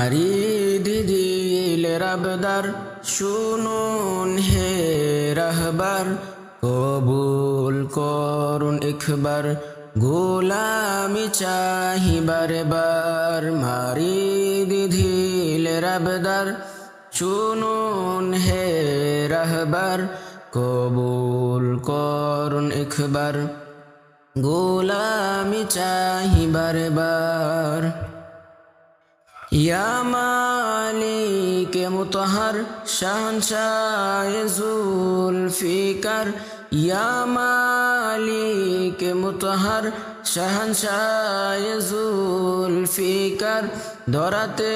মারি দিদিলের আবদার শুনুন হে রাহবার, কবুল করুন একবার, গোলামি চাহিবার বার। মারি দিদিলের আবদার শুনুন হে রাহবার, কবুল করুন একবার, গোলামি চাহিবার বার। ইয়া মালিক মুতহার শাহনশাহ জুলফিকার, ইয়া মালিক মুতহার শাহনশাহ জুলফিকার, ধরাতে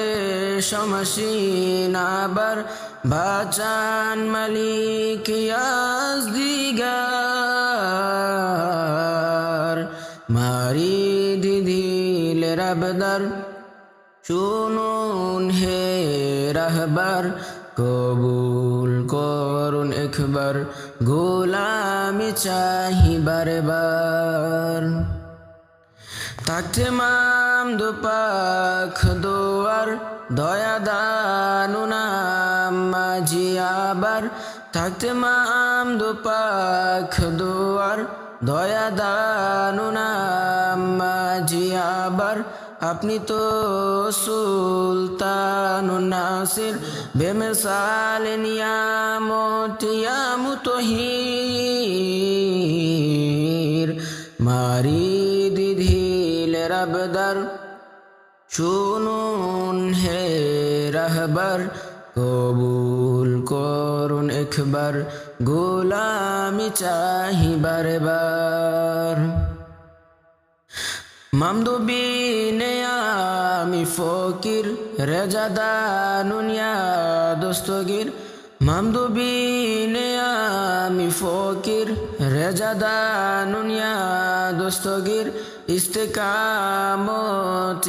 সমসীন আবার বাচান মালিক ইয়াজদিগার। মারি দিদিলের আবদার শুনুন হে রাহবার, কবুল করুন একবার, গোলামি চাহিবার বার। থাকতে মাম দুপাখ দোয়ার, দয়া দানু নাম মাঝি আবার। থাকতে মাম দুপাখ দোয়ার, দয়া দানু নাম মাঝি আবার। আপনি তো সুলতানুন নাসির, বেমিসাল নিয়ামত ইয়া মুতহির। মারি দিদিলের আবদার শুনুন হে রাহবার, কবুল করুন একবার, গোলামি চাহিবার বার। মামদুবিনে আমি ফকির, রেজা দানুনিয়া দস্তগীর। মামদুবিনে আমি ফকির, রেজা দানুনিয়া দস্তগীর। ইস্তেকামত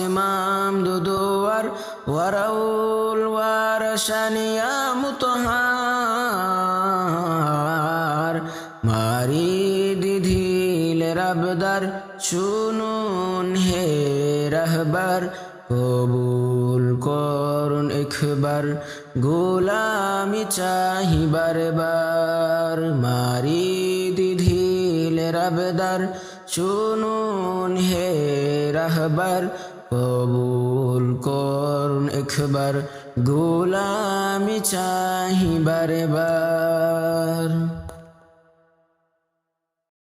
ইমাম দুদুয়ার, ওয়ারাউল ওয়ারশানিয়া মুতহার। মারি দিদিলের আবদার শুনুন হে রাহবার, কবুল করুন একবার, গোলামি চাহিবার বার। মারি দিদিলের আবদার শুনুন হে রাহবার, কবুল করুন একবার, গোলামি চাহিবার বার।